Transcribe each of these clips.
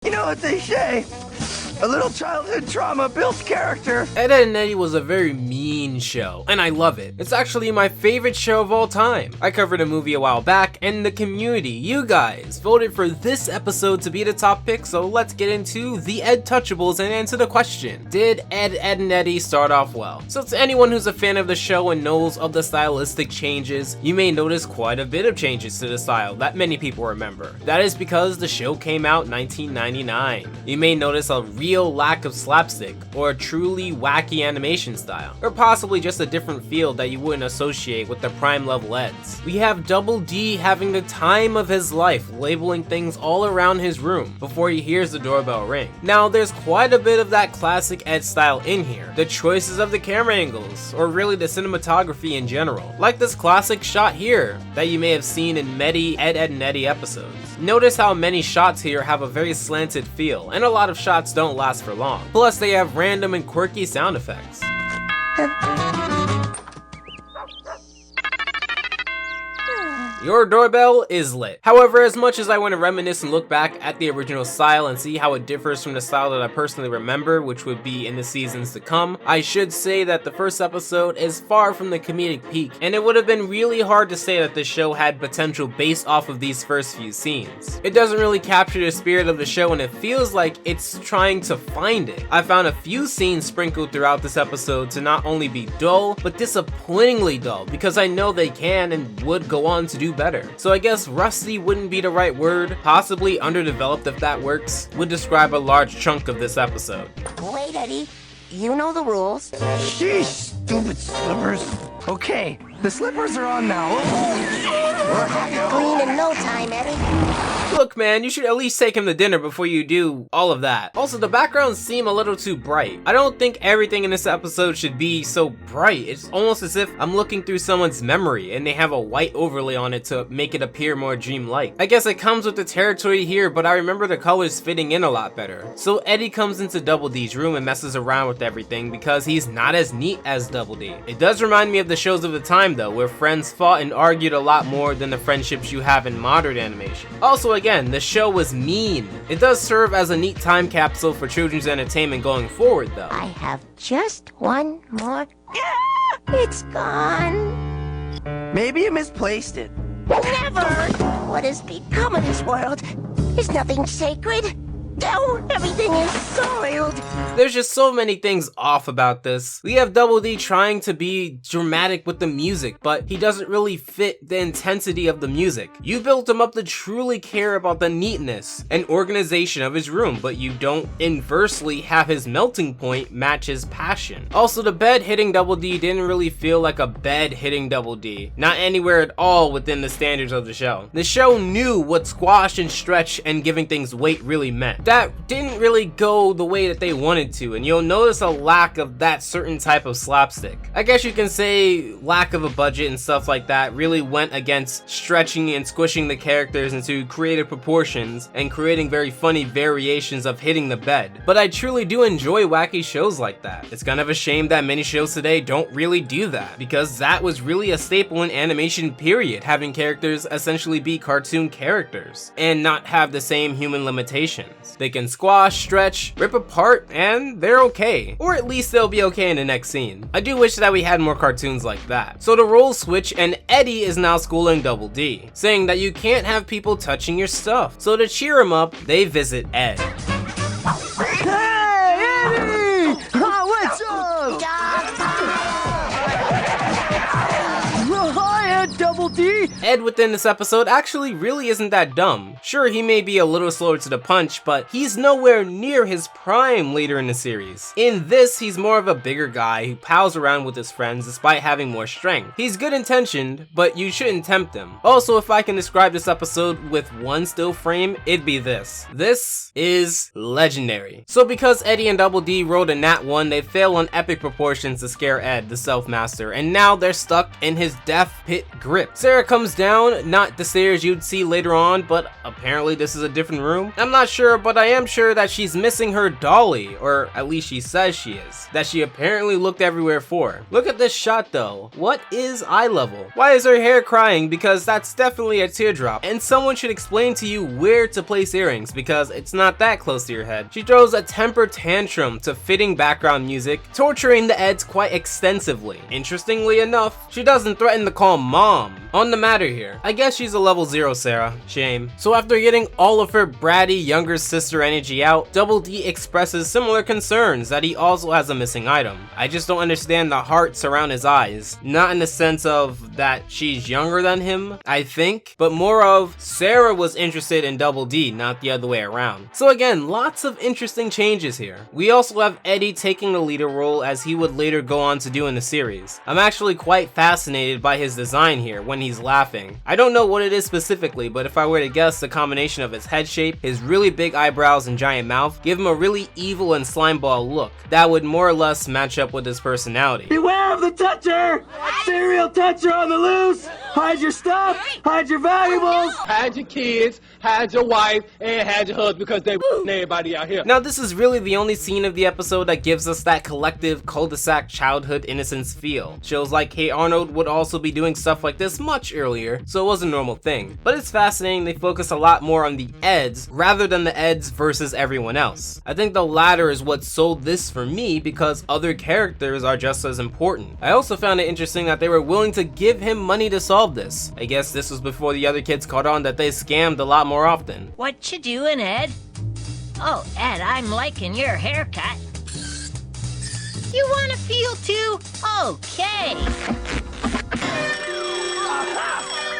You know what they say? A little childhood trauma builds character. Ed, Edd and Eddy was a very mean show, and I love it. It's actually my favorite show of all time. I covered a movie a while back, and the community, you guys, voted for this episode to be the top pick, so let's get into the Ed-Touchables and answer the question. Did Ed, Edd and Eddy start off well? So to anyone who's a fan of the show and knows of the stylistic changes, you may notice quite a bit of changes to the style that many people remember. That is because the show came out in 1999. You may notice a real lack of slapstick, or a truly wacky animation style, or possibly just a different feel that you wouldn't associate with the prime level Eds. We have Double D having the time of his life, labeling things all around his room before he hears the doorbell ring. Now there's quite a bit of that classic Ed style in here. The choices of the camera angles, or really the cinematography in general, like this classic shot here that you may have seen in many Ed, Edd and Eddy episodes. Notice how many shots here have a very slanted feel, and a lot of shots don't last for long. Plus they have random and quirky sound effects. Your doorbell is lit. However, as much as I want to reminisce and look back at the original style and see how it differs from the style that I personally remember, which would be in the seasons to come, I should say that the first episode is far from the comedic peak, and it would have been really hard to say that the show had potential based off of these first few scenes. It doesn't really capture the spirit of the show, and it feels like it's trying to find it. I found a few scenes sprinkled throughout this episode to not only be dull, but disappointingly dull, because I know they can and would go on to do better. So I guess rusty wouldn't be the right word, possibly underdeveloped if that works, would describe a large chunk of this episode. Wait, Eddie. You know the rules. Sheesh, stupid slippers. Okay, the slippers are on now. We'll have you clean in no time, Eddie. Look man, you should at least take him to dinner before you do all of that. Also, the backgrounds seem a little too bright. I don't think everything in this episode should be so bright. It's almost as if I'm looking through someone's memory and they have a white overlay on it to make it appear more dreamlike. I guess it comes with the territory here, but I remember the colors fitting in a lot better. So Eddie comes into Double D's room and messes around with everything because he's not as neat as Double D. It does remind me of the shows of the time though, where friends fought and argued a lot more than the friendships you have in modern animation. Also again, the show was mean. It does serve as a neat time capsule for children's entertainment going forward though. I have just one more. It's gone. Maybe you misplaced it. Never! What has become of this world? Is nothing sacred? No, everything is soiled. There's just so many things off about this. We have Double D trying to be dramatic with the music, but he doesn't really fit the intensity of the music. You built him up to truly care about the neatness and organization of his room, but you don't inversely have his melting point match his passion. Also, the bed hitting Double D didn't really feel like a bed hitting Double D. Not anywhere at all within the standards of the show. The show knew what squash and stretch and giving things weight really meant. That didn't really go the way that they wanted to, and you'll notice a lack of that certain type of slapstick. I guess you can say lack of a budget and stuff like that really went against stretching and squishing the characters into creative proportions and creating very funny variations of hitting the bed. But I truly do enjoy wacky shows like that. It's kind of a shame that many shows today don't really do that, because that was really a staple in animation period, having characters essentially be cartoon characters and not have the same human limitations. They can squash, stretch, rip apart, and they're okay. Or at least they'll be okay in the next scene. I do wish that we had more cartoons like that. So the roles switch and Eddie is now schooling Double D, saying that you can't have people touching your stuff. So to cheer him up, they visit Ed. Hey, Eddie! What's up? Hi, Ed, Double D! Ed within this episode actually really isn't that dumb. Sure, he may be a little slower to the punch, but he's nowhere near his prime later in the series. In this, he's more of a bigger guy who pals around with his friends despite having more strength. He's good intentioned, but you shouldn't tempt him. Also, if I can describe this episode with one still frame, it'd be this. This is legendary. So because Eddie and Double D rolled a nat 1, they fail on epic proportions to scare Ed, the Self-Master, and now they're stuck in his death pit grip. Sarah comes down, not the stairs you'd see later on, but apparently this is a different room. I'm not sure, but I am sure that she's missing her dolly, or at least she says she is, that she apparently looked everywhere for. Look at this shot though. What is eye level? Why is her hair crying? Because that's definitely a teardrop, and someone should explain to you where to place earrings because it's not that close to your head. She throws a temper tantrum to fitting background music, torturing the Edds quite extensively. Interestingly enough, she doesn't threaten to call mom on the matter here. I guess she's a level 0 Sarah. Shame. So after getting all of her bratty younger sister energy out, Double D expresses similar concerns that he also has a missing item. I just don't understand the hearts around his eyes. Not in the sense of that she's younger than him, I think, but more of Sarah was interested in Double D, not the other way around. So again, lots of interesting changes here. We also have Eddy taking the leader role as he would later go on to do in the series. I'm actually quite fascinated by his design here when he's laughing. I don't know what it is specifically, but if I were to guess, the combination of his head shape, his really big eyebrows and giant mouth give him a really evil and slimeball look that would more or less match up with his personality. Beware of the toucher! Serial toucher on the loose! Hide your stuff! Hide your valuables! Hide your kids, hide your wife, and hide your husband because they everybody out here. Now this is really the only scene of the episode that gives us that collective cul-de-sac childhood innocence feel. Shows like Hey Arnold would also be doing stuff like this much earlier, so it was a normal thing. But it's fascinating they focus a lot more on the Edds rather than the Edds versus everyone else. I think the latter is what sold this for me because other characters are just as important. I also found it interesting that they were willing to give him money to solve this. I guess this was before the other kids caught on that they scammed a lot more often. What you doing, Ed? Oh, Ed, I'm liking your haircut. You want to feel too? Okay.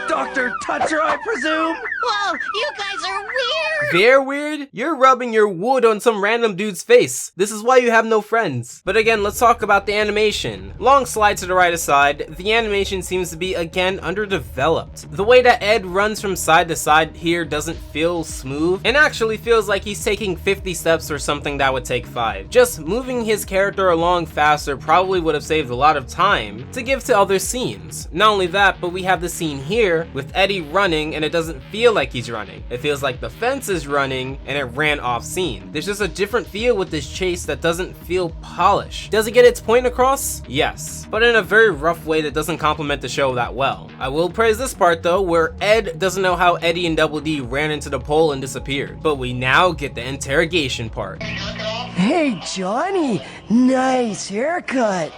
Dr. Toucher, I presume? Whoa, you guys are weird. They're weird? You're rubbing your wood on some random dude's face. This is why you have no friends. But again, let's talk about the animation. Long slide to the right aside, the animation seems to be again underdeveloped. The way that Ed runs from side to side here doesn't feel smooth and actually feels like he's taking 50 steps for something that would take 5. Just moving his character along faster probably would have saved a lot of time to give to other scenes. Not only that, but we have the scene here with Eddy running and it doesn't feel like he's running. It feels like the fence is running and it ran off scene. There's just a different feel with this chase that doesn't feel polished. Does it get its point across? Yes, but in a very rough way that doesn't complement the show that well. I will praise this part though, where Ed doesn't know how Eddy and Double D ran into the pole and disappeared. But we now get the interrogation part. Hey, Johnny, nice haircut.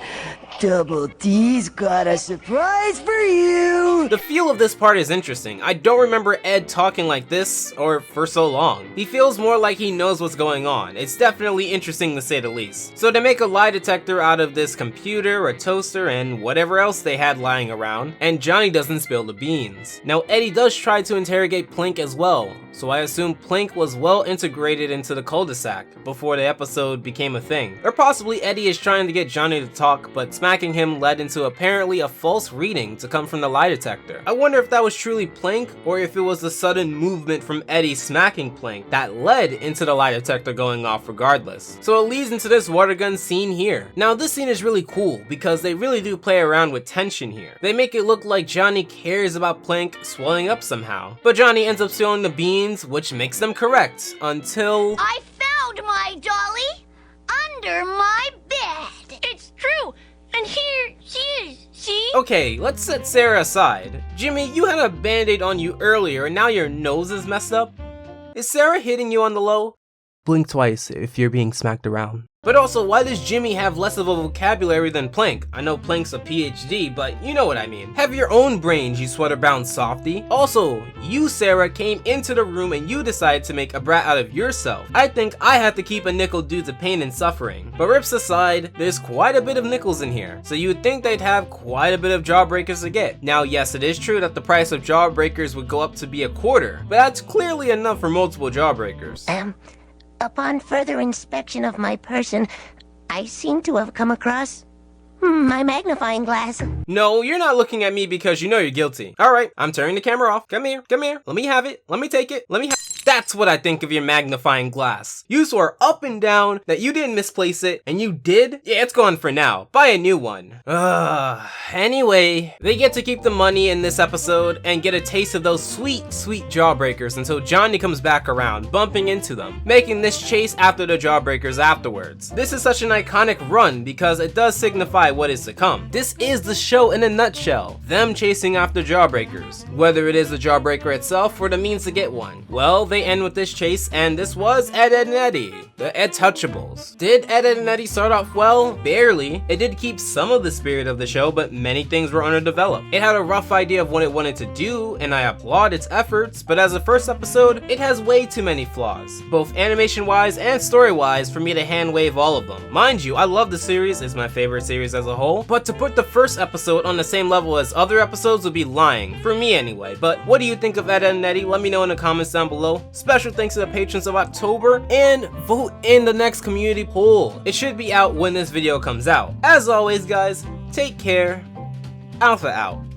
Double D's got a surprise for you. The feel of this part is interesting. I don't remember Ed talking like this, or for so long. He feels more like he knows what's going on. It's definitely interesting to say the least. So they make a lie detector out of this computer, a toaster, and whatever else they had lying around, and Johnny doesn't spill the beans. Now Eddy does try to interrogate Plink as well, so I assume Plink was well integrated into the cul-de-sac before the episode became a thing. Or possibly Eddy is trying to get Johnny to talk, but smacking him led into apparently a false reading to come from the lie detector. I wonder if that was truly Plink, or if it was the sudden movement from Eddy smacking Plink that led into the lie detector going off regardless. So it leads into this water gun scene here. Now this scene is really cool because they really do play around with tension here. They make it look like Johnny cares about Plink swelling up somehow, but Johnny ends up stealing the beans, which makes them correct until I found my dolly under my bed. It's true. And here she is, see? Okay, let's set Sarah aside. Jimmy, you had a band-aid on you earlier and now your nose is messed up. Is Sarah hitting you on the low? Blink twice if you're being smacked around. But also, why does Jimmy have less of a vocabulary than Plink? I know Plink's a PhD, but you know what I mean. Have your own brains, you sweater-bound softy. Also, you, Sarah, came into the room and you decided to make a brat out of yourself. I think I had to keep a nickel due to pain and suffering. But rips aside, there's quite a bit of nickels in here, so you would think they'd have quite a bit of jawbreakers to get. Now, yes, it is true that the price of jawbreakers would go up to be a quarter, but that's clearly enough for multiple jawbreakers. Upon further inspection of my person, I seem to have come across my magnifying glass. No, you're not looking at me because you know you're guilty. Alright, I'm turning the camera off. Come here, let me have it, let me take it, let me That's what I think of your magnifying glass. You swore up and down that you didn't misplace it, and you did? Yeah, it's gone for now. Buy a new one. Anyway, they get to keep the money in this episode and get a taste of those sweet, sweet jawbreakers until Johnny comes back around, bumping into them, making this chase after the jawbreakers afterwards. This is such an iconic run because it does signify what is to come. This is the show in a nutshell, them chasing after jawbreakers, whether it is the jawbreaker itself or the means to get one. Well, they end with this chase, and this was Ed, Edd and Eddy, the Ed-Touchables. Did Ed, Edd and Eddy start off well? Barely. It did keep some of the spirit of the show, but many things were underdeveloped. It had a rough idea of what it wanted to do, and I applaud its efforts, but as a first episode, it has way too many flaws, both animation-wise and story-wise, for me to hand-wave all of them. Mind you, I love the series, it's my favorite series as a whole, but to put the first episode on the same level as other episodes would be lying, for me anyway. But what do you think of Ed, Edd and Eddy? Let me know in the comments down below. Special thanks to the patrons of October, and vote in the next community poll. It should be out when this video comes out. As always guys, take care. Alpha out.